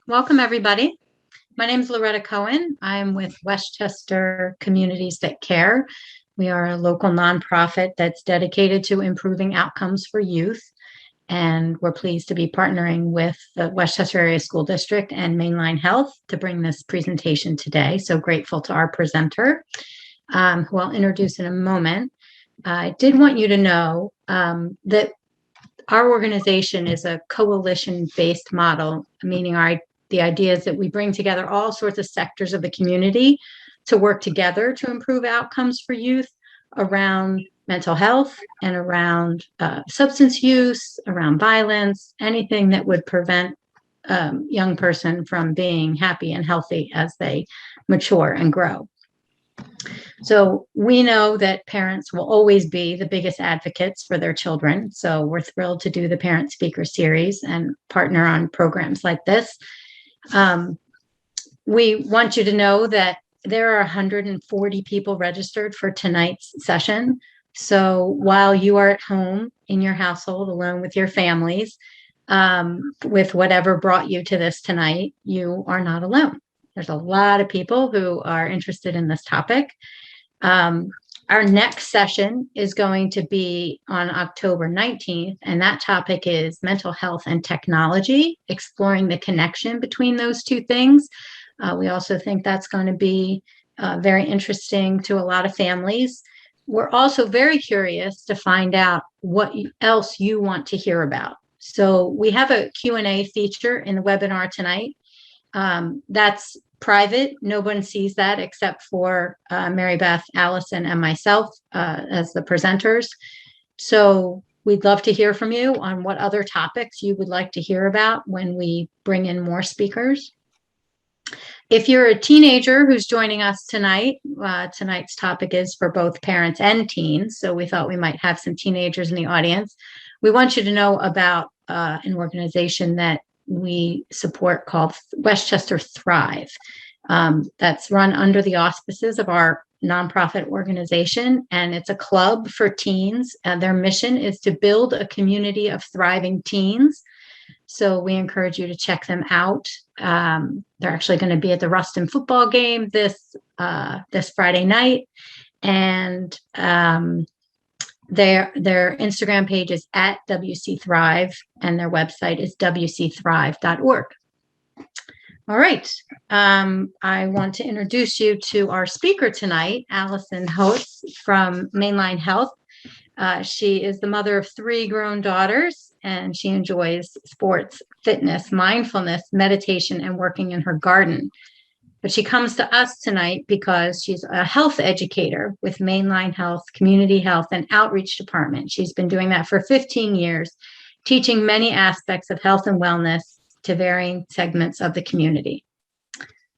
Welcome, everybody. My name is Loretta Cohen. I'm with Westchester Communities That Care. We are a local nonprofit that's dedicated to improving outcomes for youth. And we're pleased to be partnering with the Westchester Area School District and Mainline Health to bring this presentation today. So grateful to our presenter, who I'll introduce in a moment. I did want you to know that our organization is a coalition-based model, meaning the idea is that we bring together all sorts of sectors of the community to work together to improve outcomes for youth around mental health and around substance use, around violence, anything that would prevent a young person from being happy and healthy as they mature and grow. So we know that parents will always be the biggest advocates for their children. So we're thrilled to do the Parent Speaker Series and partner on programs like this. We want you to know that there are 140 people registered for tonight's session. So while you are at home in your household alone with your families, with whatever brought you to this tonight, you are not alone. There's a lot of people who are interested in this topic. Our next session is going to be on October 19th, and that topic is mental health and technology, exploring the connection between those two things. We also think that's going to be very interesting to a lot of families. We're also very curious to find out what else you want to hear about. So we have a Q&A feature in the webinar tonight. That's private. No one sees that except for Mary Beth, Allyson, and myself as the presenters. So we'd love to hear from you on what other topics you would like to hear about when we bring in more speakers. If you're a teenager who's joining us tonight, tonight's topic is for both parents and teens. So we thought we might have some teenagers in the audience. We want you to know about an organization that we support called Westchester Thrive. That's run under the auspices of our nonprofit organization, and it's a club for teens. Their mission is to build a community of thriving teens. So we encourage you to check them out. They're actually going to be at the Ruston football game this Friday night, and their Instagram page is at WC Thrive, and their website is wcthrive.org. All right. I want to introduce you to our speaker tonight, Allyson Hotz from Mainline Health. She is the mother of 3 grown daughters, and she enjoys sports, fitness, mindfulness, meditation, and working in her garden. But she comes to us tonight because she's a health educator with Mainline Health, Community Health, and Outreach Department. She's been doing that for 15 years, teaching many aspects of health and wellness to varying segments of the community.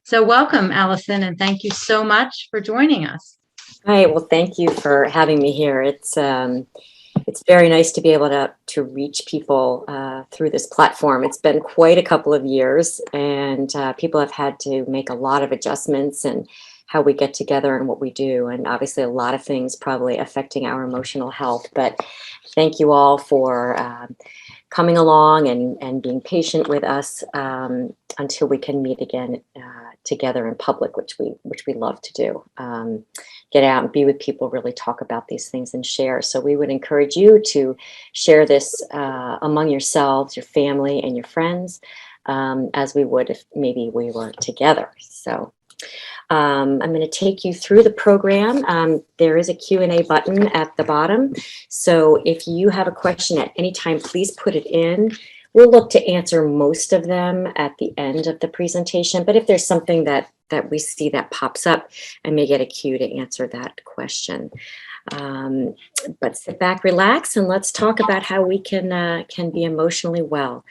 So welcome, Allyson, and thank you so much for joining us. Hi, well, thank you for having me here. It's very nice to be able to reach people through this platform. It's been quite a couple of years, and people have had to make a lot of adjustments in how we get together and what we do, and obviously a lot of things probably affecting our emotional health. But thank you all for coming along and being patient with us until we can meet again together in public, which we love to do. Get out and be with people, really talk about these things and share. So we would encourage you to share this among yourselves, your family, and your friends, as we would if maybe we were together. So I'm going to take you through the program. There is a Q&A button at the bottom. So if you have a question at any time, please put it in. We'll look to answer most of them at the end of the presentation. But if there's something that we see that pops up, I may get a cue to answer that question. But sit back, relax, and let's talk about how we can be emotionally well.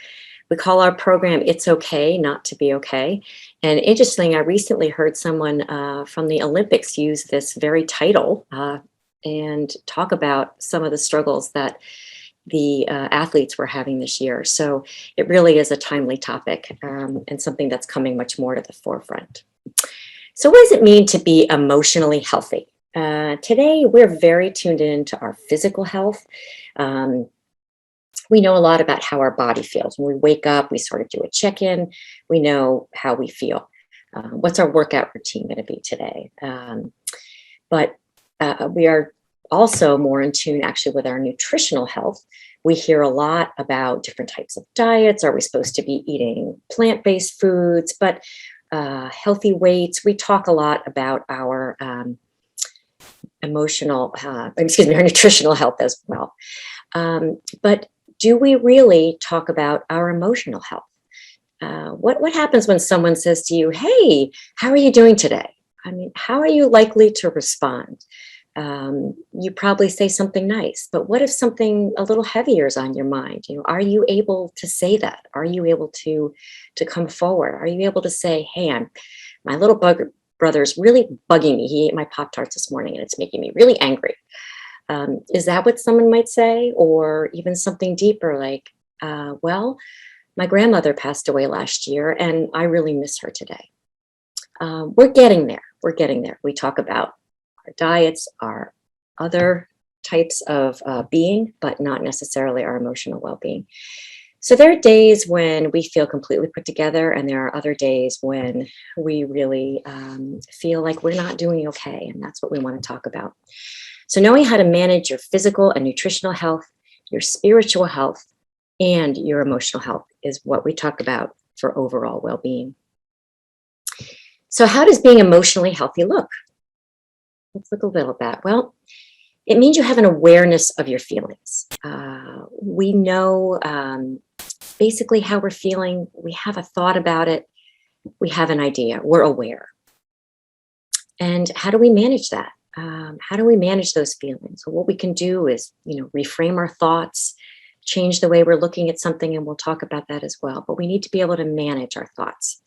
We call our program "It's Okay Not to Be Okay." And interestingly, I recently heard someone from the Olympics use this very title and talk about some of the struggles that the athletes were having this year. So it really is a timely topic and something that's coming much more to the forefront. So what does it mean to be emotionally healthy? Today, we're very tuned into our physical health. we know a lot about how our body feels. When we wake up, we sort of do a check-in. We know how we feel. What's our workout routine going to be today? But we are also more in tune actually with our nutritional health. We hear a lot about different types of diets. Are we supposed to be eating plant-based foods, but healthy weights? We talk a lot about our our nutritional health as well. But do we really talk about our emotional health? What happens when someone says to you, "Hey, how are you doing today?" I mean, how are you likely to respond? You probably say something nice, but what if something a little heavier is on your mind? Are you able to say that? Are you able to come forward? Are you able to say, "Hey, my little brother's really bugging me. He ate my Pop-Tarts this morning and it's making me really angry." Is that what someone might say? Or even something deeper like, "Well, my grandmother passed away last year and I really miss her today." We're getting there. We're getting there. We talk about our diets, our other types of being, but not necessarily our emotional well-being. So there are days when we feel completely put together, and there are other days when we really feel like we're not doing okay, and that's what we want to talk about. So knowing how to manage your physical and nutritional health, your spiritual health, and your emotional health is what we talk about for overall well-being. So how does being emotionally healthy look? Let's look a little at that. Well, it means you have an awareness of your feelings. We know basically how we're feeling. We have a thought about it. We have an idea. We're aware. And how do we manage that? How do we manage those feelings? Well, what we can do is, reframe our thoughts, change the way we're looking at something, and we'll talk about that as well. But we need to be able to manage our thoughts.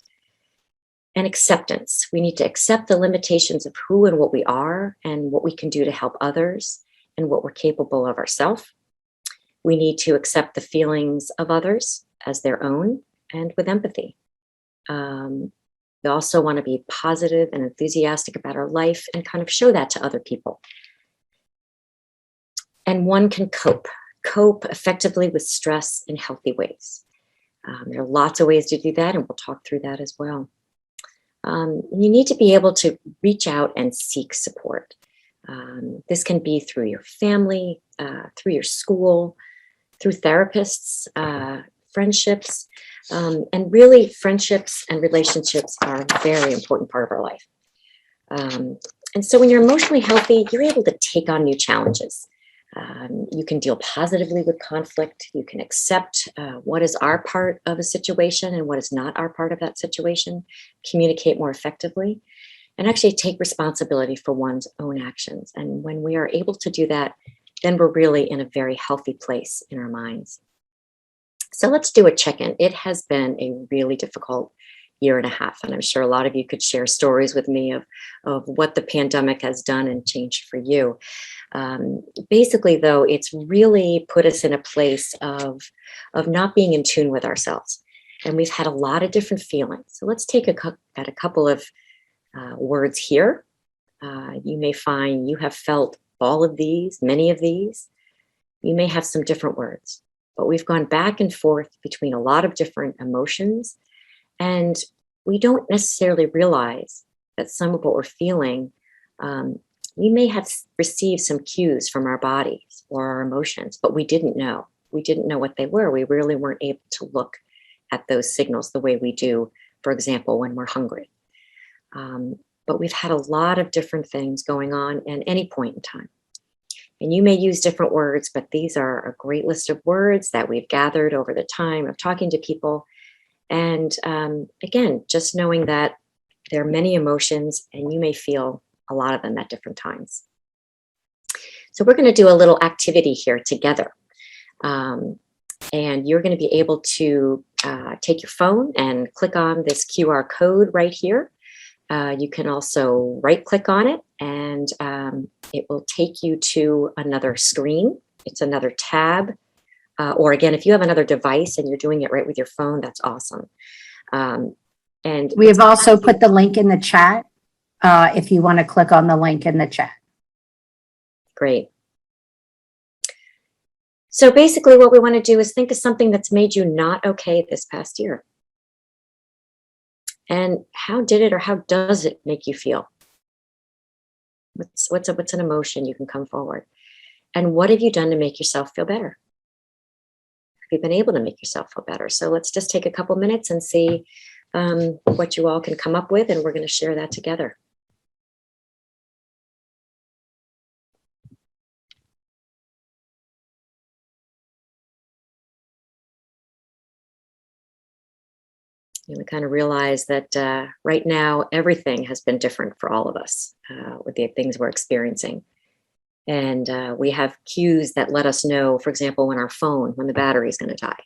And acceptance. We need to accept the limitations of who and what we are and what we can do to help others and what we're capable of ourselves. We need to accept the feelings of others as their own and with empathy. We also want to be positive and enthusiastic about our life and kind of show that to other people. And one can cope effectively with stress in healthy ways. There are lots of ways to do that, and we'll talk through that as well. You need to be able to reach out and seek support. This can be through your family, through your school, through therapists, friendships, and really friendships and relationships are a very important part of our life. And so when you're emotionally healthy, you're able to take on new challenges. You can deal positively with conflict. You can accept what is our part of a situation and what is not our part of that situation, communicate more effectively, and actually take responsibility for one's own actions. And when we are able to do that, then we're really in a very healthy place in our minds. So let's do a check-in. It has been a really difficult year and a half, and I'm sure a lot of you could share stories with me of what the pandemic has done and changed for you. Basically, though, it's really put us in a place of not being in tune with ourselves. And we've had a lot of different feelings. So let's take at a couple of words here. You may find you have felt all of these, many of these. You may have some different words, but we've gone back and forth between a lot of different emotions. And we don't necessarily realize that some of what we're feeling, we may have received some cues from our bodies or our emotions, but we didn't know. We didn't know what they were. We really weren't able to look at those signals the way we do, for example, when we're hungry. But we've had a lot of different things going on at any point in time. And you may use different words, but these are a great list of words that we've gathered over the time of talking to people. And again, just knowing that there are many emotions and you may feel a lot of them at different times. So we're going to do a little activity here together. And you're going to be able to take your phone and click on this QR code right here. You can also right click on it and it will take you to another screen. It's another tab. Or again, if you have another device and you're doing it right with your phone, that's awesome. And we have also put the link in the chat if you want to click on the link in the chat. Great. So basically what we want to do is think of something that's made you not okay this past year. And how did it or how does it make you feel? What's an emotion you can come forward? And what have you done to make yourself feel better? Have you been able to make yourself feel better? So let's just take a couple minutes and see what you all can come up with, and we're going to share that together. And we kind of realize that right now, everything has been different for all of us with the things we're experiencing. And we have cues that let us know, for example, when the battery is going to die.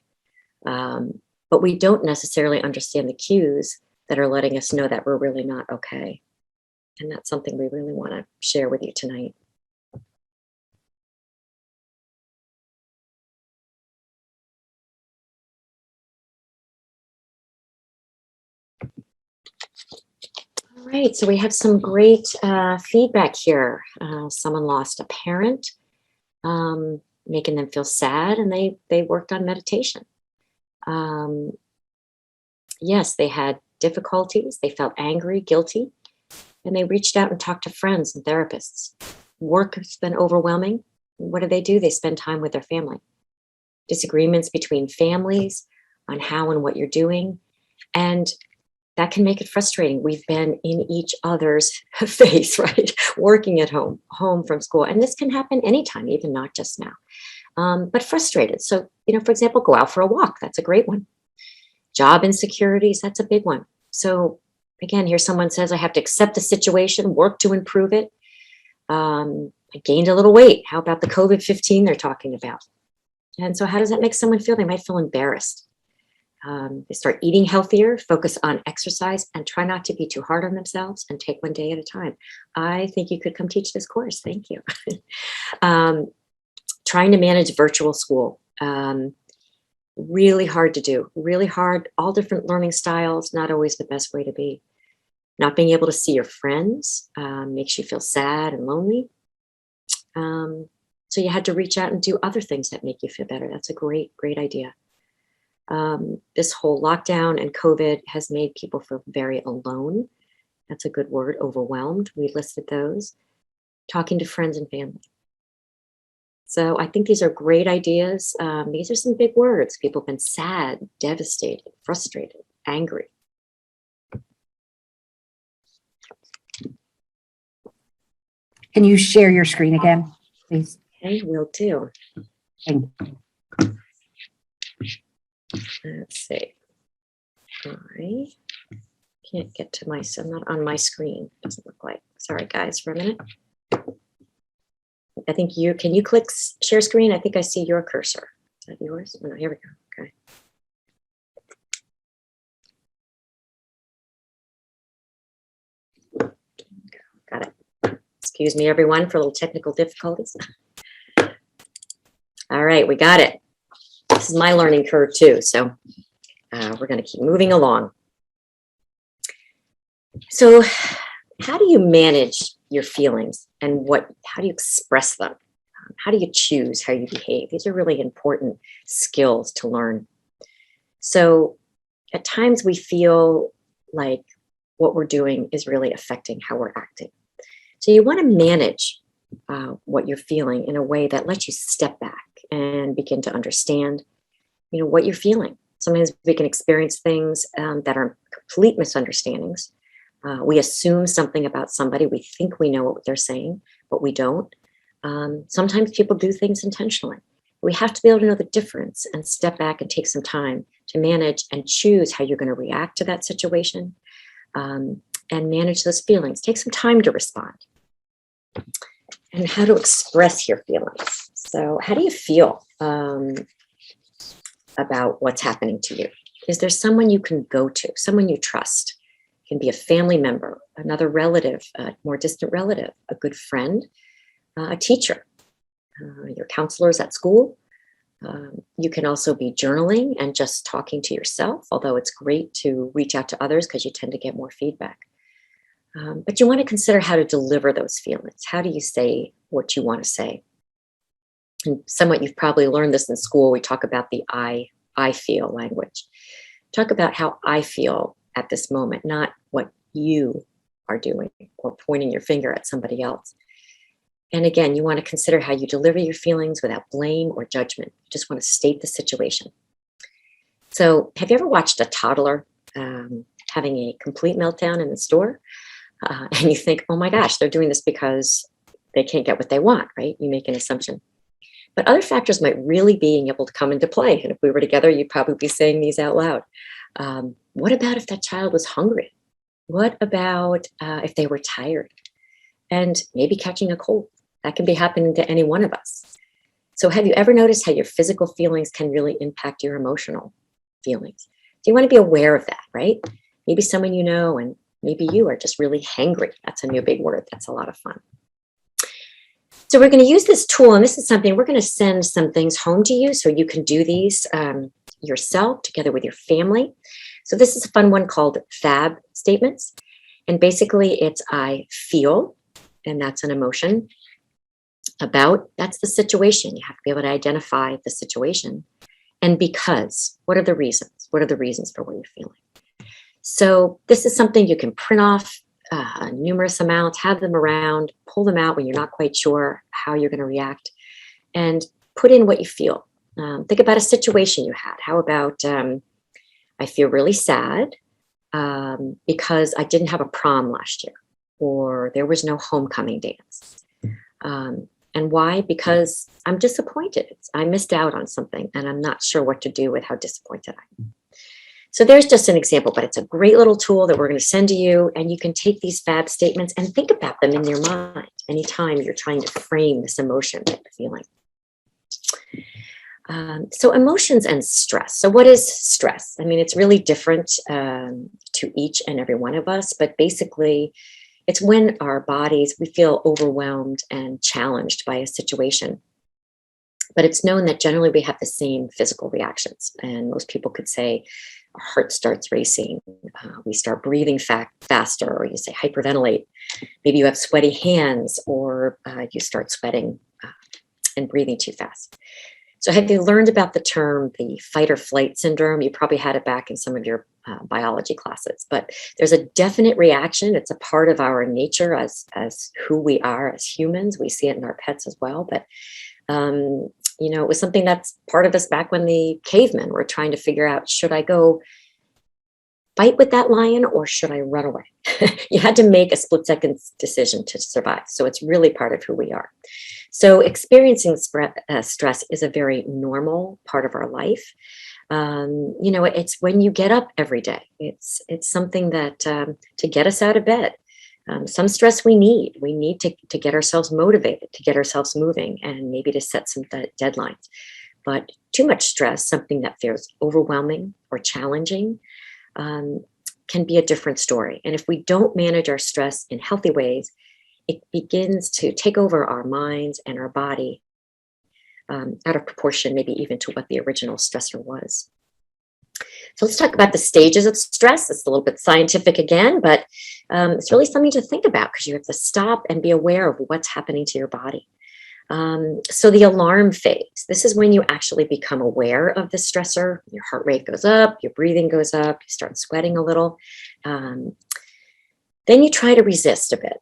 But we don't necessarily understand the cues that are letting us know that we're really not okay. And that's something we really want to share with you tonight. All right, so we have some great feedback here. Someone lost a parent, making them feel sad, and they worked on meditation. Yes, they had difficulties. They felt angry, guilty, and they reached out and talked to friends and therapists. Work has been overwhelming. What do? They spend time with their family. Disagreements between families on how and what you're doing. And that can make it frustrating. We've been in each other's face, right? Working at home from school. And this can happen anytime, even not just now. But frustrated. So, for example, go out for a walk. That's a great one. Job insecurities, that's a big one. So again, here someone says, I have to accept the situation, work to improve it. I gained a little weight. How about the COVID-15 they're talking about? And so how does that make someone feel? They might feel embarrassed. They start eating healthier, focus on exercise, and try not to be too hard on themselves and take one day at a time. I think you could come teach this course. Thank you. Trying to manage virtual school. Really hard to do, really hard, all different learning styles, not always the best way to be. Not being able to see your friends makes you feel sad and lonely. So you had to reach out and do other things that make you feel better. That's a great, great idea. This whole lockdown and COVID has made people feel very alone. That's a good word, overwhelmed. We listed those. Talking to friends and family. So I think these are great ideas. These are some big words. People have been sad, devastated, frustrated, angry. Can you share your screen again, please? Okay, will do. Thank you. Let's see. I can't get to I'm not on my screen. Doesn't look like. Sorry, guys, for a minute. I think can you click share screen? I think I see your cursor. Is that yours? Oh, no, here we go. Okay. Got it. Excuse me, everyone, for little technical difficulties. All right, we got it. This is my learning curve too, so we're going to keep moving along. So how do you manage your feelings and how do you express them? How do you choose how you behave? These are really important skills to learn. So at times we feel like what we're doing is really affecting how we're acting. So you want to manage what you're feeling in a way that lets you step back and begin to understand, what you're feeling. Sometimes we can experience things that are complete misunderstandings. We assume something about somebody. We think we know what they're saying, but we don't. Sometimes people do things intentionally. We have to be able to know the difference and step back and take some time to manage and choose how you're going to react to that situation and manage those feelings. Take some time to respond. And how to express your feelings. So how do you feel about what's happening to you? Is there someone you can go to, someone you trust? It can be a family member, another relative, a more distant relative, a good friend, a teacher, your counselors at school. You can also be journaling and just talking to yourself, although it's great to reach out to others because you tend to get more feedback. But you want to consider how to deliver those feelings. How do you say what you want to say? And somewhat you've probably learned this in school. We talk about the I feel language. Talk about how I feel at this moment, not what you are doing or pointing your finger at somebody else. And again, you want to consider how you deliver your feelings without blame or judgment. You just want to state the situation. So have you ever watched a toddler having a complete meltdown in the store? And you think, oh my gosh, they're doing this because they can't get what they want, right? You make an assumption. But other factors might really be able to come into play. And if we were together, you'd probably be saying these out loud. What about if that child was hungry? What about if they were tired? And maybe catching a cold. That can be happening to any one of us. So have you ever noticed how your physical feelings can really impact your emotional feelings? So you want to be aware of that, right? Maybe someone you know, and maybe you are just really hangry. That's a new big word. That's a lot of fun. So we're going to use this tool, and this is something we're going to send some things home to you so you can do these yourself together with your family. So this is a fun one called Fab Statements. And basically it's I feel, and that's an emotion. About, that's the situation. You have to be able to identify the situation. And because, what are the reasons? What are the reasons for what you're feeling? So this is something you can print off numerous amounts, have them around, pull them out when you're not quite sure how you're going to react, and put in what you feel. Think about a situation you had. How about, I feel really sad because I didn't have a prom last year, or there was no homecoming dance. And why? Because I'm disappointed. I missed out on something and I'm not sure what to do with how disappointed I am. So there's just an example, but it's a great little tool that we're going to send to you. And you can take these Fab statements and think about them in your mind anytime you're trying to frame this emotion that you're feeling. So emotions and stress. So what is stress? I mean, it's really different to each and every one of us, but basically, it's when our bodies, we feel overwhelmed and challenged by a situation. But it's known that generally we have the same physical reactions. And most people could say our heart starts racing. We start breathing faster, or you say hyperventilate. Maybe you have sweaty hands, or you start sweating and breathing too fast. So have you learned about the term, the fight or flight syndrome? You probably had it back in some of your biology classes, but there's a definite reaction. It's a part of our nature as who we are as humans. We see it in our pets as well, but it was something that's part of us back when the cavemen were trying to figure out, should I go fight with that lion or should I run away? You had to make a split-second decision to survive. So it's really part of who we are. So experiencing stress is a very normal part of our life. It's when you get up every day. It's something that to get us out of bed. Some stress we need. We need to get ourselves motivated, to get ourselves moving, and maybe to set some deadlines. But too much stress, something that feels overwhelming or challenging, can be a different story. And if we don't manage our stress in healthy ways, it begins to take over our minds and our body out of proportion, maybe even to what the original stressor was. So let's talk about the stages of stress. It's a little bit scientific again, but it's really something to think about because you have to stop and be aware of what's happening to your body. So the alarm phase, this is when you actually become aware of the stressor. Your heart rate goes up, your breathing goes up, you start sweating a little. Then you try to resist a bit.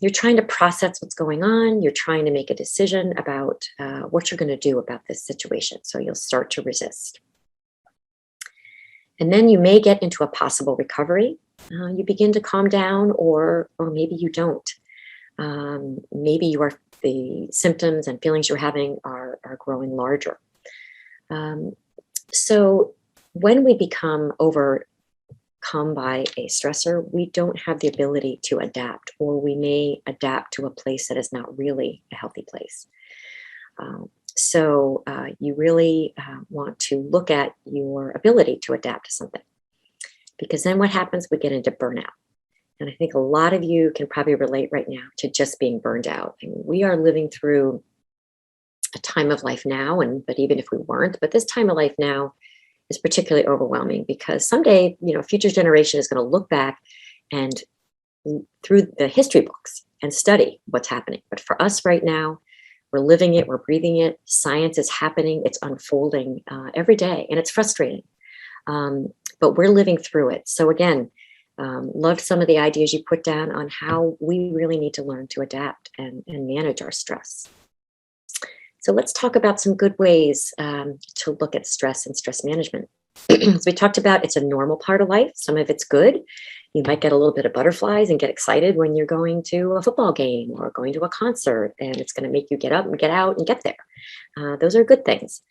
You're trying to process what's going on. You're trying to make a decision about what you're going to do about this situation. So you'll start to resist. And then you may get into a possible recovery. You begin to calm down, or maybe you don't. Maybe the symptoms and feelings you're having are growing larger. So when we become overcome by a stressor, we don't have the ability to adapt, or we may adapt to a place that is not really a healthy place. So you really want to look at your ability to adapt to something, because then what happens, we get into burnout. And I think a lot of you can probably relate right now to just being burned out. And we are living through a time of life now, but even if we weren't, but this time of life now is particularly overwhelming, because someday, a future generation is going to look back and through the history books and study what's happening. But for us right now, We're living it, we're breathing it. Science is happening, it's unfolding every day, and it's frustrating. But we're living through it. So again, loved some of the ideas you put down on how we really need to learn to adapt and manage our stress. So let's talk about some good ways to look at stress and stress management. As we talked about, it's a normal part of life. Some of it's good. You might get a little bit of butterflies and get excited when you're going to a football game or going to a concert, and it's going to make you get up and get out and get there. Those are good things.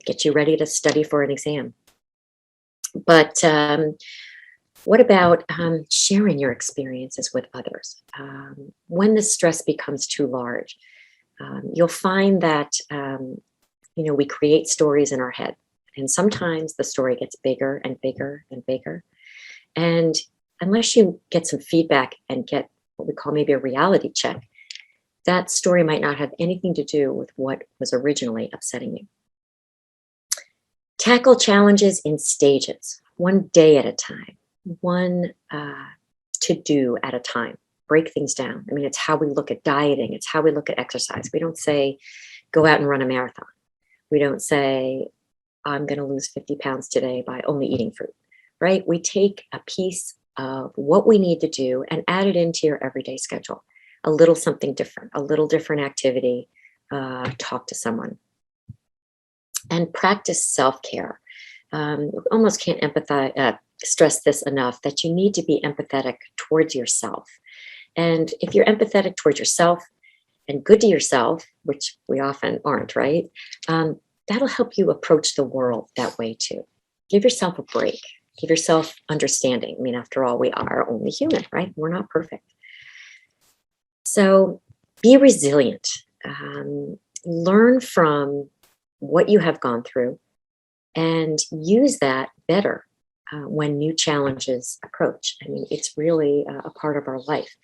Get you ready to study for an exam. But what about sharing your experiences with others? When the stress becomes too large, you'll find that we create stories in our head, and sometimes the story gets bigger and bigger and bigger. And unless you get some feedback and get what we call maybe a reality check, that story might not have anything to do with what was originally upsetting you. Tackle challenges in stages, one day at a time, one to-do at a time. Break things down. I mean, it's how we look at dieting. It's how we look at exercise. We don't say, go out and run a marathon. We don't say, I'm going to lose 50 pounds today by only eating fruit, right? We take a piece of what we need to do and add it into your everyday schedule. A little something different, a little different activity, talk to someone. And practice self-care. Almost can't stress this enough, that you need to be empathetic towards yourself. And if you're empathetic towards yourself and good to yourself, which we often aren't, right? That'll help you approach the world that way too. Give yourself a break. Give yourself understanding. I mean, after all, we are only human, right? We're not perfect. So be resilient. Learn from what you have gone through and use that better when new challenges approach. I mean, it's really a part of our life.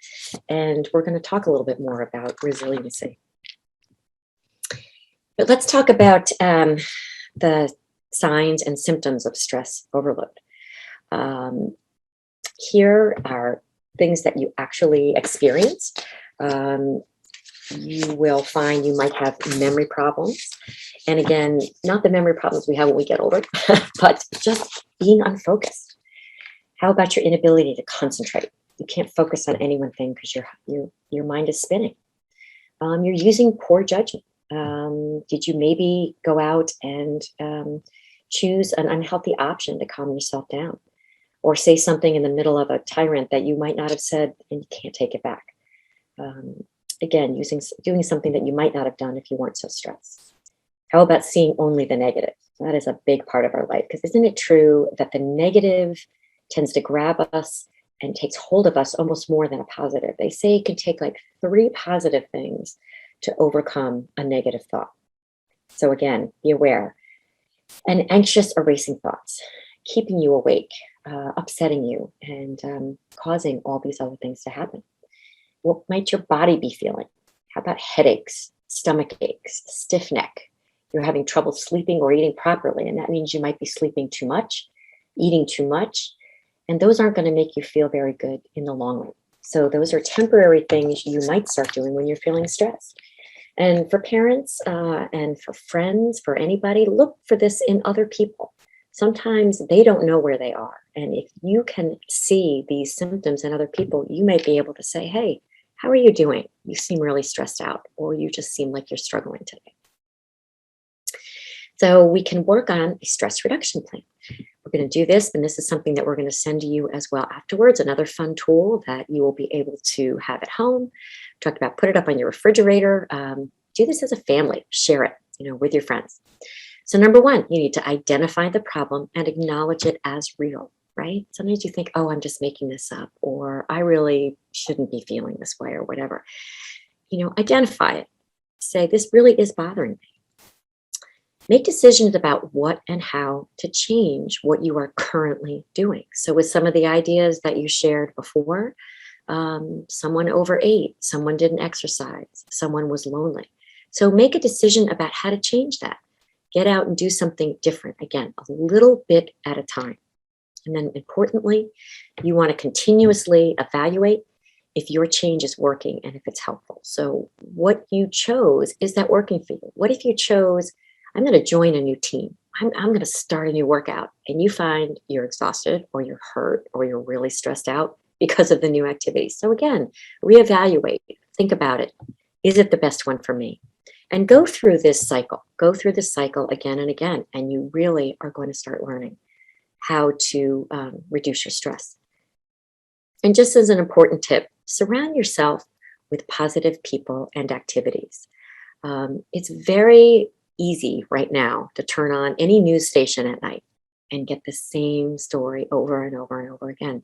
And we're going to talk a little bit more about resiliency. But let's talk about the signs and symptoms of stress overload. Here are things that you actually experience. You will find you might have memory problems. And again, not the memory problems we have when we get older, but just being unfocused. How about your inability to concentrate? You can't focus on any one thing because your mind is spinning. You're using poor judgment. Did you maybe go out and choose an unhealthy option to calm yourself down? Or say something in the middle of a tyrant that you might not have said and you can't take it back? Again, doing something that you might not have done if you weren't so stressed. How about seeing only the negative? That is a big part of our life, because isn't it true that the negative tends to grab us and takes hold of us almost more than a positive? They say it can take like 3 positive things to overcome a negative thought. So again, be aware. And anxious or racing thoughts, keeping you awake, upsetting you, and causing all these other things to happen. What might your body be feeling? How about headaches, stomach aches, stiff neck? You're having trouble sleeping or eating properly, and that means you might be sleeping too much, eating too much, and those aren't going to make you feel very good in the long run. So those are temporary things you might start doing when you're feeling stressed. And for parents and for friends, for anybody, look for this in other people. Sometimes they don't know where they are. And if you can see these symptoms in other people, you might be able to say, hey, how are you doing? You seem really stressed out, or you just seem like you're struggling today. So we can work on a stress reduction plan. We're going to do this, and this is something that we're going to send to you as well afterwards, another fun tool that you will be able to have at home. Talked about put it up on your refrigerator. Do this as a family. Share it, with your friends. So number 1, you need to identify the problem and acknowledge it as real, right? Sometimes you think, oh, I'm just making this up, or I really shouldn't be feeling this way, or whatever. Identify it. Say, this really is bothering me. Make decisions about what and how to change what you are currently doing. So with some of the ideas that you shared before, someone overate, someone didn't exercise, someone was lonely. So make a decision about how to change that. Get out and do something different. Again, a little bit at a time. And then importantly, you want to continuously evaluate if your change is working and if it's helpful. So what you chose, is that working for you? What if you chose, I'm going to join a new team. I'm going to start a new workout, and you find you're exhausted or you're hurt or you're really stressed out because of the new activity. So again, reevaluate, think about it. Is it the best one for me? And go through this cycle. Go through this cycle again and again, and you really are going to start learning how to reduce your stress. And just as an important tip, surround yourself with positive people and activities. It's very easy right now to turn on any news station at night and get the same story over and over and over again.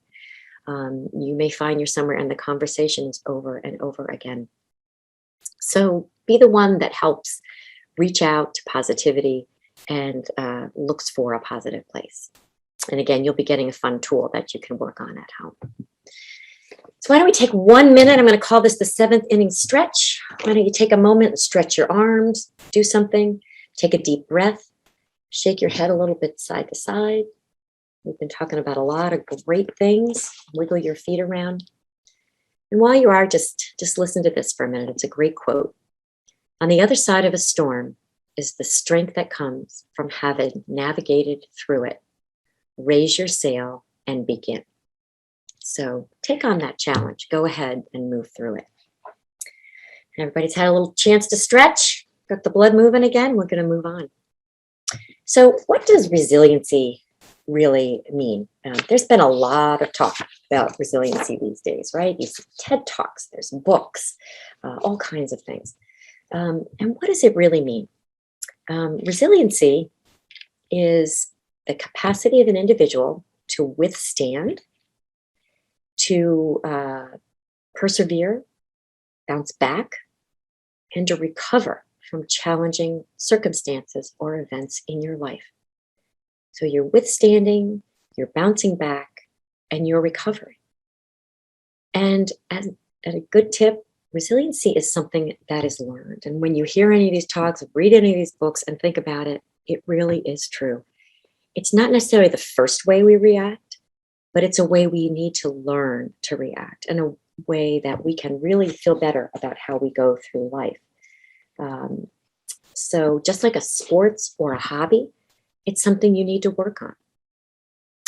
You may find you're somewhere and the conversation is over and over again. So be the one that helps reach out to positivity and looks for a positive place. And again, you'll be getting a fun tool that you can work on at home. So why don't we take 1 minute? I'm going to call this the 7th inning stretch. Why don't you take a moment and stretch your arms, do something, take a deep breath, shake your head a little bit side to side. We've been talking about a lot of great things. Wiggle your feet around. And while you are, just listen to this for a minute. It's a great quote. On the other side of a storm is the strength that comes from having navigated through it. Raise your sail and begin. So take on that challenge. Go ahead and move through it. Everybody's had a little chance to stretch. Got the blood moving again. We're going to move on. So what does resiliency really mean? There's been a lot of talk about resiliency these days, right? These TED Talks, there's books, all kinds of things. And what does it really mean? Resiliency is the capacity of an individual to withstand, to persevere, bounce back, and to recover from challenging circumstances or events in your life. So you're withstanding, you're bouncing back, and you're recovering. And as a good tip, resiliency is something that is learned. And when you hear any of these talks, read any of these books, and think about it, it really is true. It's not necessarily the first way we react, but it's a way we need to learn to react, and a way that we can really feel better about how we go through life. So just like a sports or a hobby, it's something you need to work on.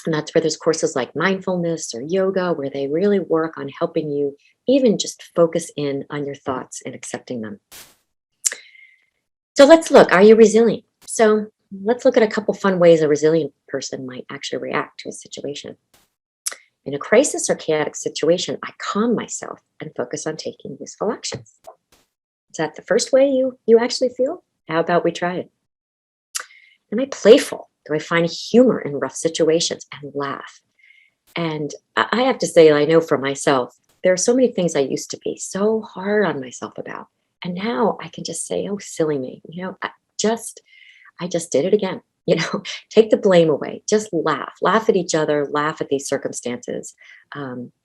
And that's where there's courses like mindfulness or yoga, where they really work on helping you even just focus in on your thoughts and accepting them. So let's look, are you resilient? So let's look at a couple fun ways a resilient person might actually react to a situation. In a crisis or chaotic situation, I calm myself and focus on taking useful actions. Is that the first way you actually feel? How about we try it? Am I playful? Do I find humor in rough situations and laugh? And I have to say, I know for myself, there are so many things I used to be so hard on myself about. And now I can just say, oh, silly me. I just did it again. Take the blame away. Just laugh at each other, laugh at these circumstances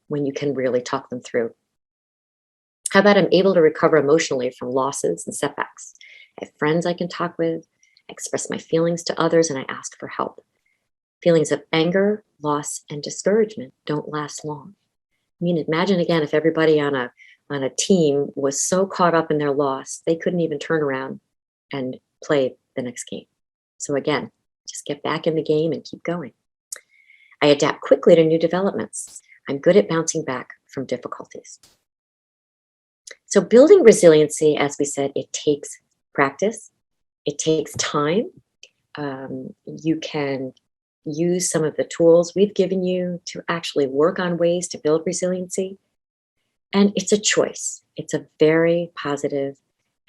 when you can really talk them through. How about I'm able to recover emotionally from losses and setbacks? I have friends I can talk with, I express my feelings to others, and I ask for help. Feelings of anger, loss, and discouragement don't last long. Imagine again if everybody on a team was so caught up in their loss, they couldn't even turn around and play the next game. So again, just get back in the game and keep going. I adapt quickly to new developments. I'm good at bouncing back from difficulties. So building resiliency, as we said, it takes practice. It takes time. You can use some of the tools we've given you to actually work on ways to build resiliency. And it's a choice. It's a very positive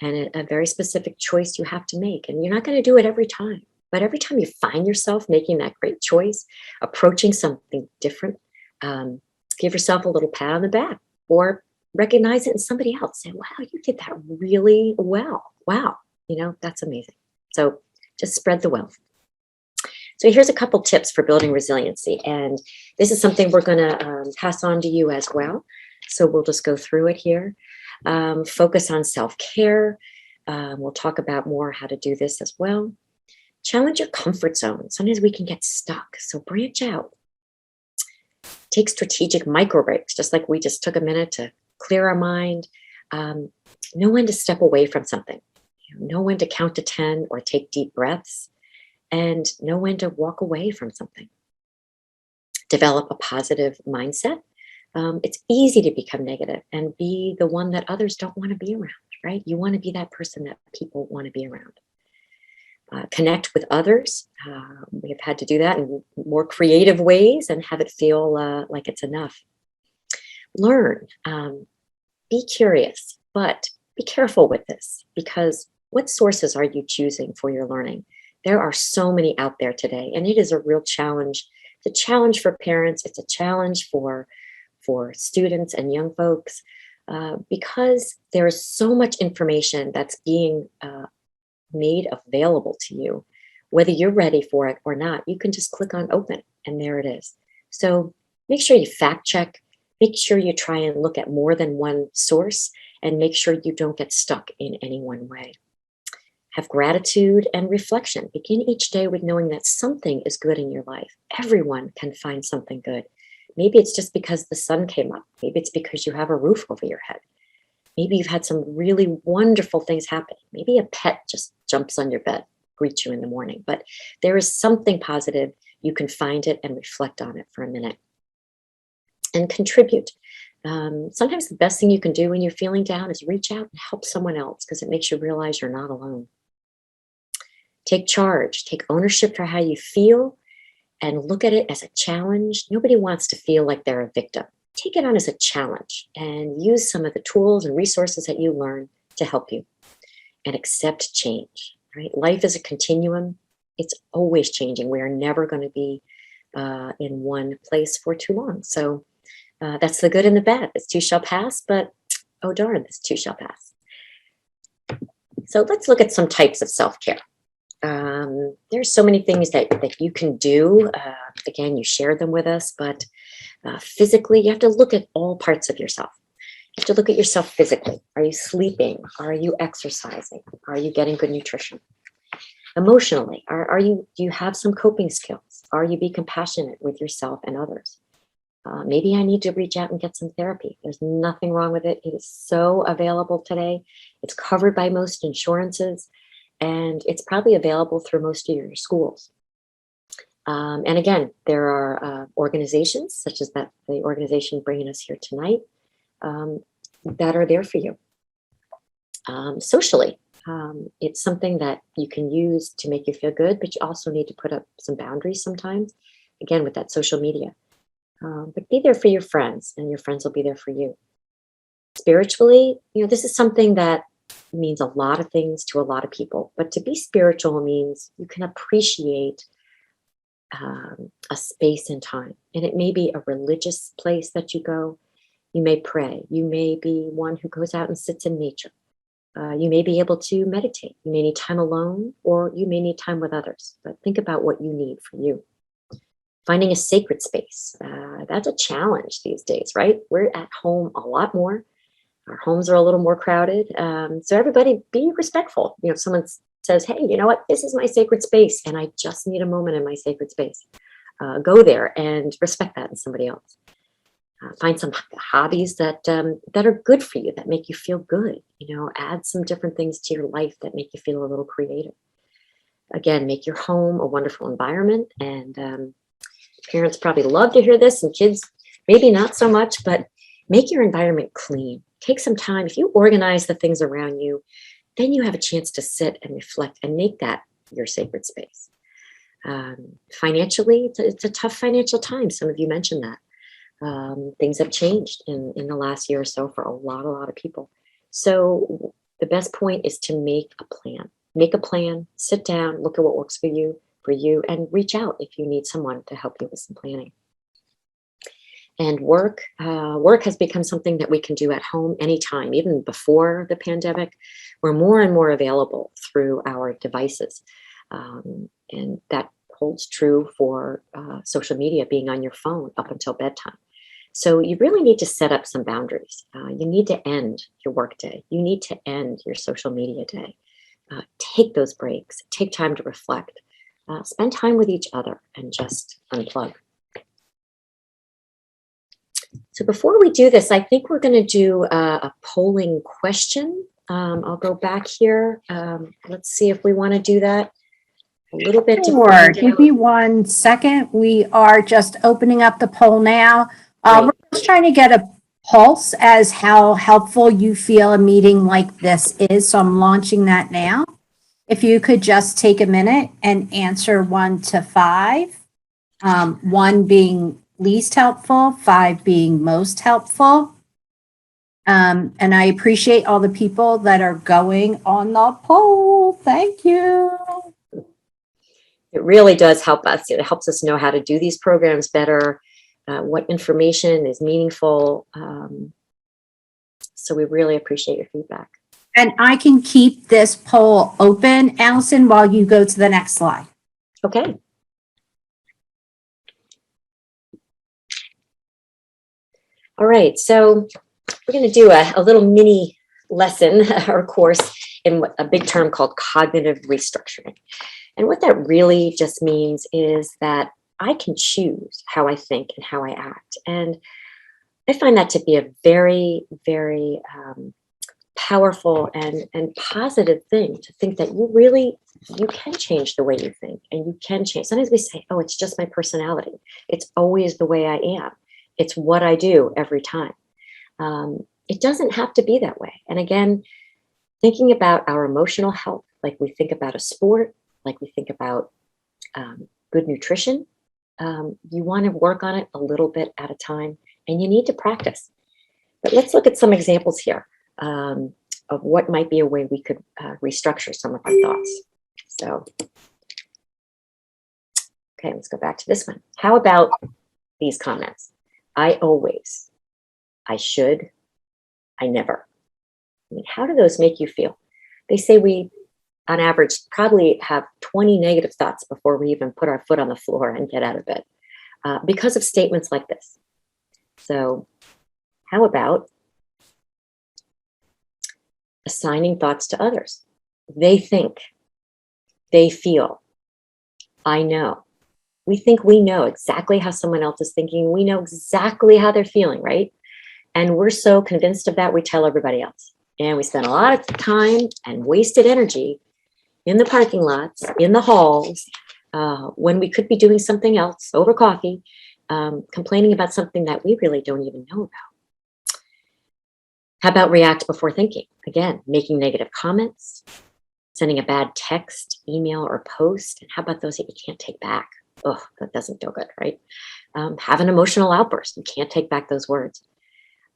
and a very specific choice you have to make. And you're not going to do it every time. But every time you find yourself making that great choice, approaching something different, give yourself a little pat on the back or recognize it in somebody else. Say, wow, you did that really well. Wow, that's amazing. So just spread the wealth. So here's a couple tips for building resiliency. And this is something we're going to pass on to you as well. So we'll just go through it here. Focus on self-care. We'll talk about more how to do this as well. Challenge your comfort zone. Sometimes we can get stuck, so branch out. Take strategic micro breaks, just like we just took a minute to clear our mind, know when to step away from something, know when to count to 10 or take deep breaths, and know when to walk away from something. Develop a positive mindset. It's easy to become negative and be the one that others don't want to be around, right? You want to be that person that people want to be around. Connect with others. We have had to do that in more creative ways and have it feel like it's enough. Learn. Be curious, but be careful with this, because what sources are you choosing for your learning? There are so many out there today, and it is a real challenge. It's a challenge for parents. It's a challenge for students and young folks, because there is so much information that's being made available to you. Whether you're ready for it or not, you can just click on open, and there it is. So make sure you fact check. Make sure you try and look at more than one source, and make sure you don't get stuck in any one way. Have gratitude and reflection. Begin each day with knowing that something is good in your life. Everyone can find something good. Maybe it's just because the sun came up. Maybe it's because you have a roof over your head. Maybe you've had some really wonderful things happen. Maybe a pet just jumps on your bed, greets you in the morning. But there is something positive. You can find it and reflect on it for a minute. And contribute. Sometimes the best thing you can do when you're feeling down is reach out and help someone else, because it makes you realize you're not alone. Take charge, take ownership for how you feel, and look at it as a challenge. Nobody wants to feel like they're a victim. Take it on as a challenge and use some of the tools and resources that you learn to help you, and accept change, right? Life is a continuum. It's always changing. We are never going to be in one place for too long. So that's the good and the bad. This too shall pass, but oh darn, this too shall pass. So let's look at some types of self-care. There's so many things that you can do. Again, you shared them with us, but physically, you have to look at all parts of yourself. You have to look at yourself physically. Are you sleeping? Are you exercising? Are you getting good nutrition? Emotionally, do you have some coping skills? Are you being compassionate with yourself and others? Maybe I need to reach out and get some therapy. There's nothing wrong with it. It is so available today. It's covered by most insurances, and it's probably available through most of your schools. And again, there are organizations such as the organization bringing us here tonight that are there for you. Socially, it's something that you can use to make you feel good, but you also need to put up some boundaries sometimes, again, with that social media. But be there for your friends, and your friends will be there for you. Spiritually, this is something that means a lot of things to a lot of people. But to be spiritual means you can appreciate a space and time. And it may be a religious place that you go. You may pray. You may be one who goes out and sits in nature. You may be able to meditate. You may need time alone, or you may need time with others. But think about what you need for you. Finding a sacred space. That's a challenge these days, right? We're at home a lot more. Our homes are a little more crowded. So everybody be respectful. If someone says, hey, you know what? This is my sacred space, and I just need a moment in my sacred space. Go there and respect that in somebody else. Find some hobbies that are good for you, that make you feel good. Add some different things to your life that make you feel a little creative. Again, make your home a wonderful environment. And parents probably love to hear this, and kids maybe not so much, but make your environment clean. Take some time. If you organize the things around you, then you have a chance to sit and reflect and make that your sacred space. Financially, it's a tough financial time. Some of you mentioned that. Things have changed in the last year or so for a lot of people. So the best point is to make a plan. Make a plan, sit down, look at what works for you, and reach out if you need someone to help you with some planning. And work has become something that we can do at home anytime. Even before the pandemic, we're more and more available through our devices. And that holds true for social media, being on your phone up until bedtime. So you really need to set up some boundaries. You need to end your work day. You need to end your social media day. Take those breaks. Take time to reflect. Spend time with each other and just unplug. So before we do this, I think we're going to do a polling question. I'll go back here. Let's see if we want to do that a little bit. Sure, give me 1 second. We are just opening up the poll now. Right. We're just trying to get a pulse as how helpful you feel a meeting like this is. So I'm launching that now. If you could just take a minute and answer 1 to 5, 1 being least helpful, 5 being most helpful. And I appreciate all the people that are going on the poll. Thank you. It really does help us. It helps us know how to do these programs better, what information is meaningful. So we really appreciate your feedback. And I can keep this poll open, Allyson, while you go to the next slide. Okay. All right, so we're going to do a little mini lesson or course in a big term called cognitive restructuring. And what that really just means is that I can choose how I think and how I act. And I find that to be a very, very powerful and positive thing, to think that you can change the way you think, and you can change. Sometimes we say, oh, it's just my personality. It's always the way I am. It's what I do every time. It doesn't have to be that way. And again, thinking about our emotional health, like we think about a sport, like we think about good nutrition, you want to work on it a little bit at a time, and you need to practice. But let's look at some examples here of what might be a way we could restructure some of our thoughts. So, okay, let's go back to this one. How about these comments? I always, I should, I never. I mean, how do those make you feel? They say we, on average, probably have 20 negative thoughts before we even put our foot on the floor and get out of bed because of statements like this. So how about assigning thoughts to others? They think, they feel, I know. We think we know exactly how someone else is thinking. We know exactly how they're feeling, right? And we're so convinced of that, we tell everybody else. And we spend a lot of time and wasted energy in the parking lots, in the halls, when we could be doing something else over coffee, complaining about something that we really don't even know about. How about react before thinking? Again, making negative comments, sending a bad text, email, or post. And how about those that you can't take back? Oh, that doesn't feel good, right? Have an emotional outburst. You can't take back those words.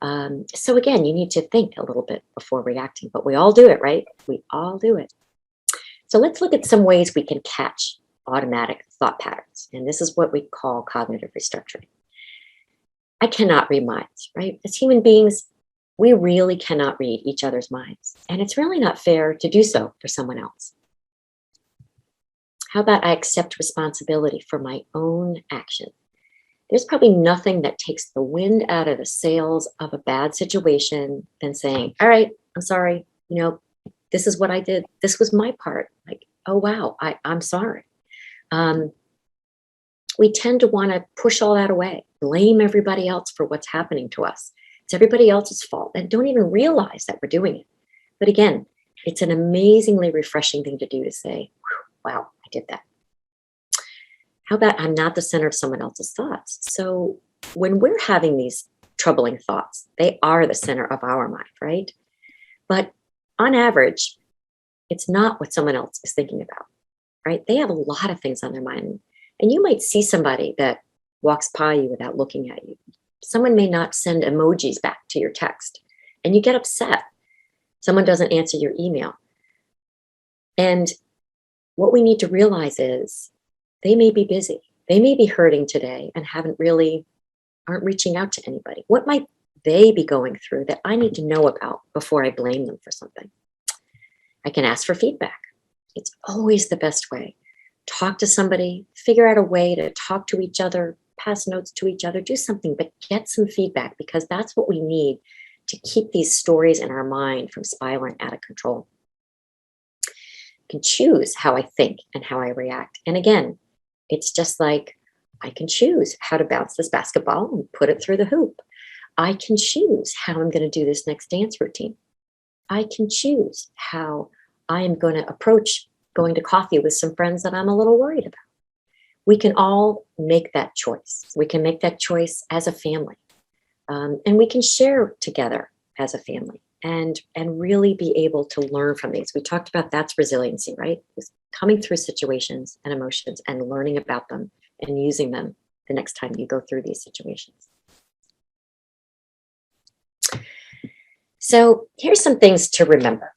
So again, you need to think a little bit before reacting, but we all do it, right? We all do it. So let's look at some ways we can catch automatic thought patterns. And this is what we call cognitive restructuring. I cannot read minds, right? As human beings, we really cannot read each other's minds. And it's really not fair to do so for someone else. How about I accept responsibility for my own action? There's probably nothing that takes the wind out of the sails of a bad situation than saying, all right, I'm sorry, this is what I did. This was my part. Like, oh, wow, I'm sorry. We tend to want to push all that away, blame everybody else for what's happening to us. It's everybody else's fault, and don't even realize that we're doing it. But again, it's an amazingly refreshing thing to do, to say, wow, I did that. How about I'm not the center of someone else's thoughts? So when we're having these troubling thoughts, they are the center of our mind, right? But on average, it's not what someone else is thinking about, right? They have a lot of things on their mind. And you might see somebody that walks by you without looking at you. Someone may not send emojis back to your text, and you get upset. Someone doesn't answer your email. And what we need to realize is they may be busy. They may be hurting today and aren't reaching out to anybody. What might they be going through that I need to know about before I blame them for something? I can ask for feedback. It's always the best way. Talk to somebody, figure out a way to talk to each other, pass notes to each other, do something, but get some feedback, because that's what we need to keep these stories in our mind from spiraling out of control. I can choose how I think and how I react. And again, it's just like I can choose how to bounce this basketball and put it through the hoop. I can choose how I'm going to do this next dance routine. I can choose how I am going to approach going to coffee with some friends that I'm a little worried about. We can all make that choice. We can make that choice as a family. And we can share together as a family and really be able to learn from these. We talked about that's resiliency, right? It's coming through situations and emotions and learning about them and using them the next time you go through these situations. So here's some things to remember.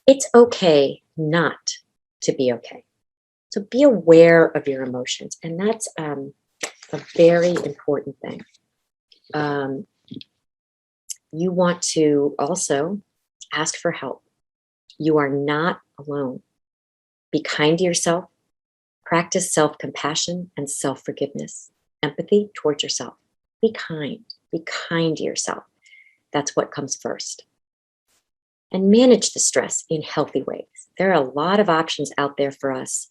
It's okay not to be okay. So be aware of your emotions. And that's a very important thing. You want to also ask for help. You are not alone. Be kind to yourself. Practice self-compassion and self-forgiveness. Empathy towards yourself. Be kind. Be kind to yourself. That's what comes first. And manage the stress in healthy ways. There are a lot of options out there for us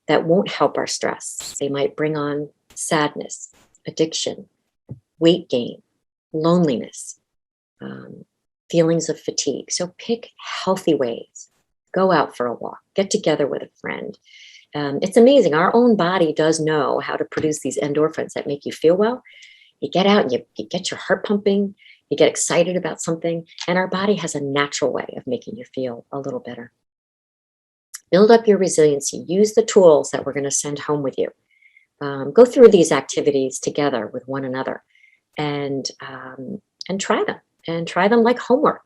that won't help our stress. They might bring on sadness, addiction, weight gain, loneliness, feelings of fatigue. So pick healthy ways. Go out for a walk. Get together with a friend. It's amazing. Our own body does know how to produce these endorphins that make you feel well. You get out and you get your heart pumping. You get excited about something. And our body has a natural way of making you feel a little better. Build up your resiliency. Use the tools that we're going to send home with you. Go through these activities together with one another and try them. And try them like homework.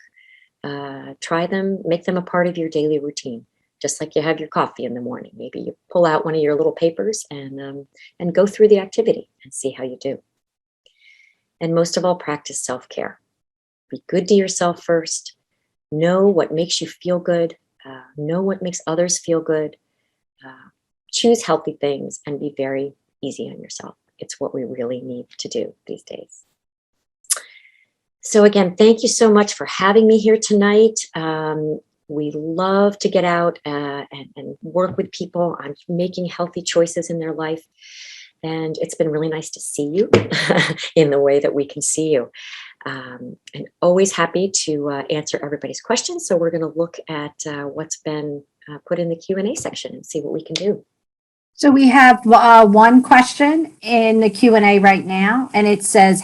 Try them, make them a part of your daily routine. Just like you have your coffee in the morning. Maybe you pull out one of your little papers and go through the activity and see how you do. And most of all, practice self-care. Be good to yourself first. Know what makes you feel good. Know what makes others feel good. Choose healthy things and be very easy on yourself. It's what we really need to do these days. So again, thank you so much for having me here tonight. We love to get out and work with people on making healthy choices in their life. And it's been really nice to see you in the way that we can see you. And always happy to answer everybody's questions. So we're going to look at what's been put in the Q&A section and see what we can do. So we have one question in the Q&A right now, and it says,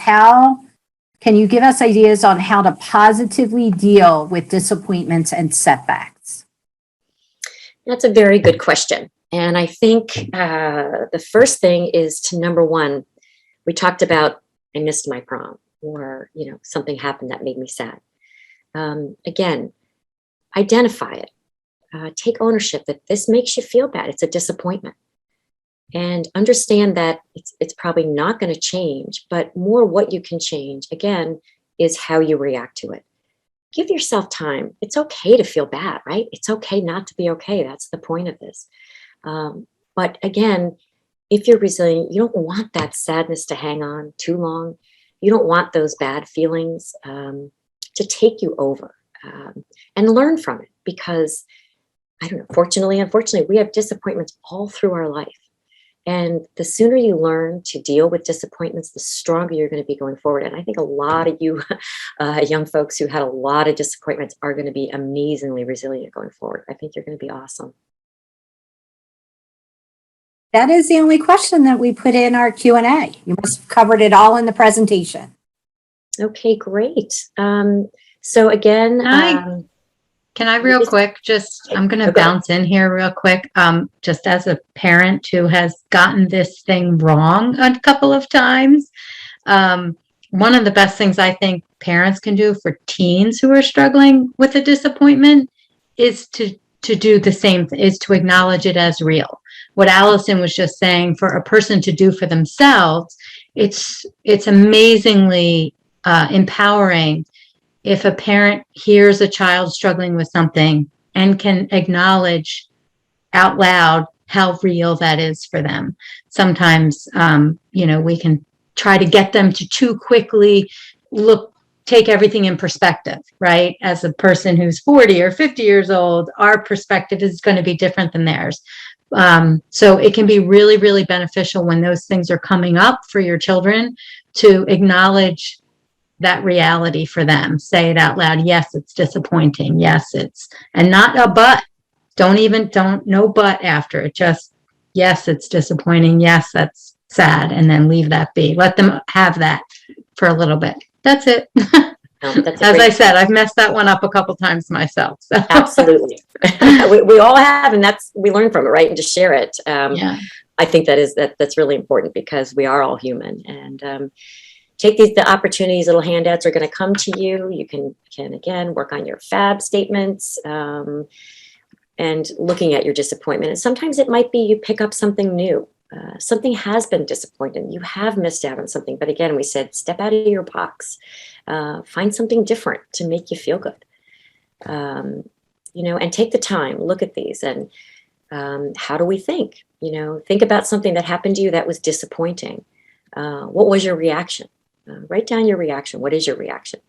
can you give us ideas on how to positively deal with disappointments and setbacks? That's a very good question. And I think the first thing is to, number one, we talked about, I missed my prom, or, something happened that made me sad. Again, identify it. Take ownership that this makes you feel bad. It's a disappointment. And understand that it's probably not going to change, but more what you can change, again, is how you react to it. Give yourself time. It's okay to feel bad, right? It's okay not to be okay. That's the point of this. But again, if you're resilient, you don't want that sadness to hang on too long. You don't want those bad feelings to take you over, and learn from it, because, I don't know, fortunately, unfortunately, we have disappointments all through our life. And the sooner you learn to deal with disappointments, the stronger you're going to be going forward. And I think a lot of you young folks who had a lot of disappointments are going to be amazingly resilient going forward. I think you're going to be awesome. That is the only question that we put in our Q&A. You must have covered it all in the presentation. Okay, great. So again, Can I real quick, I'm going to bounce in here real quick. Just as a parent who has gotten this thing wrong a couple of times, one of the best things I think parents can do for teens who are struggling with a disappointment is to do the same, is to acknowledge it as real. What Allyson was just saying, for a person to do for themselves, it's amazingly empowering if a parent hears a child struggling with something and can acknowledge out loud how real that is for them. Sometimes, we can try to get them to too quickly take everything in perspective, right? As a person who's 40 or 50 years old, our perspective is going to be different than theirs. So it can be really, really beneficial when those things are coming up for your children to acknowledge that reality for them. Say it out loud. Yes, it's disappointing. Yes, and not a but. No but after it. Just, yes, it's disappointing. Yes, that's sad. And then leave that be. Let them have that for a little bit. That's it. No, that's As I said, I've messed that one up a couple times myself. So. Absolutely. we all have, and we learn from it, right? And just share it. Yeah. I think that's really important because we are all human. And take the opportunities. Little handouts are going to come to you. You can again work on your Fab statements and looking at your disappointment. And sometimes it might be you pick up something new. Something has been disappointing. You have missed out on something. But again, we said step out of your box. Find something different to make you feel good. And take the time. Look at these and how do we think? Think about something that happened to you that was disappointing. What was your reaction? Write down your reaction. What is your reaction?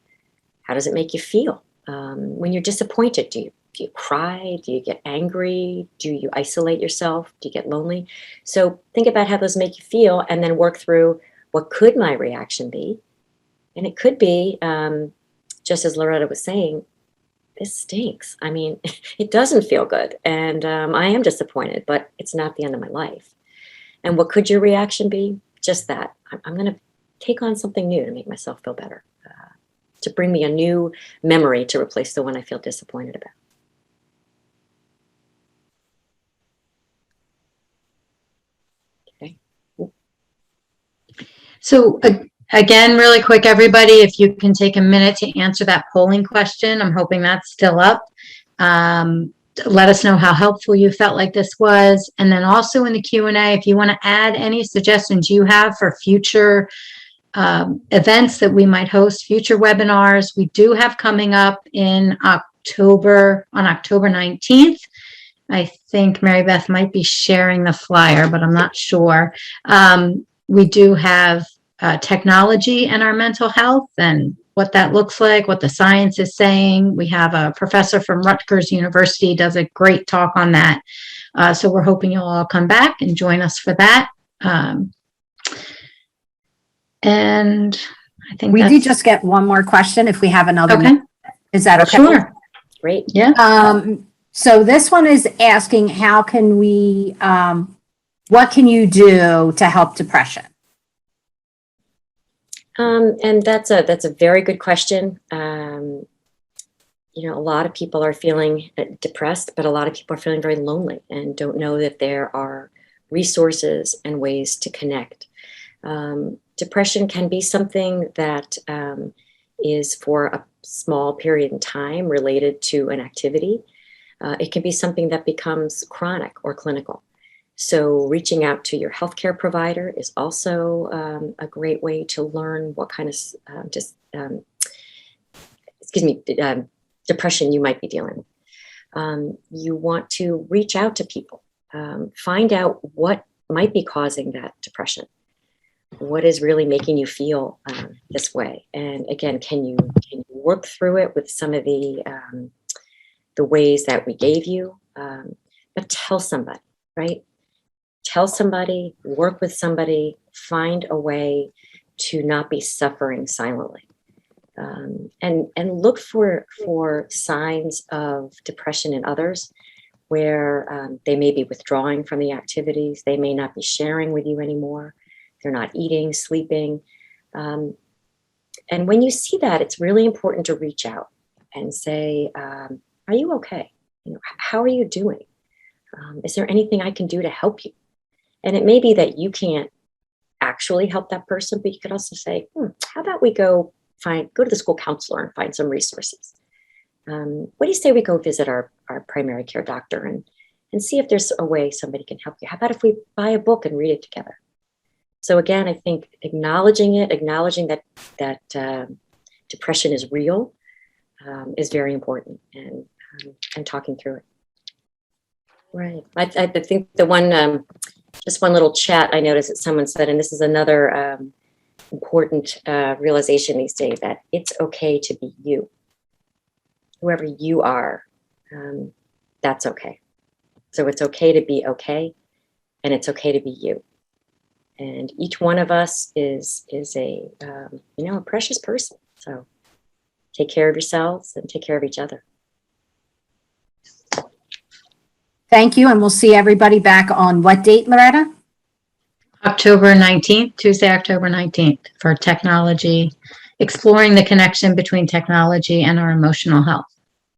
How does it make you feel? When you're disappointed, do you cry? Do you get angry? Do you isolate yourself? Do you get lonely? So think about how those make you feel and then work through what could my reaction be? And it could be, just as Loretta was saying, this stinks. I mean, it doesn't feel good. And I am disappointed, but it's not the end of my life. And what could your reaction be? Just that. I'm going to take on something new to make myself feel better, to bring me a new memory to replace the one I feel disappointed about. Okay. So again, really quick, everybody, if you can take a minute to answer that polling question, I'm hoping that's still up. Let us know how helpful you felt like this was. And then also in the Q&A, if you want to add any suggestions you have for future events that we might host, future webinars, we do have coming up on October 19th. I think Mary Beth might be sharing the flyer, but I'm not sure. We do have technology and our mental health and what that looks like, what the science is saying. We have a professor from Rutgers University does a great talk on that. So we're hoping you'll all come back and join us for that. And I think We do just get one more question if we have another. Okay. Minute. Is that okay? Sure. Great. Yeah. So this one is asking, how can we, what can you do to help depression? And that's a very good question. A lot of people are feeling depressed, but a lot of people are feeling very lonely and don't know that there are resources and ways to connect. Depression can be something that is for a small period in time related to an activity. It can be something that becomes chronic or clinical. So reaching out to your healthcare provider is also a great way to learn what kind of depression you might be dealing with. You want to reach out to people, find out what might be causing that depression. What is really making you feel this way? And again, can you work through it with some of the ways that we gave you? But tell somebody, right? Tell somebody, work with somebody, find a way to not be suffering silently. And look for signs of depression in others where they may be withdrawing from the activities. They may not be sharing with you anymore. They're not eating, sleeping. And when you see that, it's really important to reach out and say, are you okay? How are you doing? Is there anything I can do to help you? And it may be that you can't actually help that person, but you could also say, how about we go to the school counselor and find some resources? What do you say we go visit our primary care doctor and see if there's a way somebody can help you? How about if we buy a book and read it together? So again, I think acknowledging that depression is real is very important, and talking through it. Right. I think the one, just one little chat I noticed that someone said, and this is another important realization these days, that it's okay to be you. Whoever you are, that's okay. So it's okay to be okay, and it's okay to be you. And each one of us is a a precious person. So take care of yourselves and take care of each other. Thank you, and we'll see everybody back on what date, Loretta? October 19th, Tuesday, October 19th, for technology, exploring the connection between technology and our emotional health.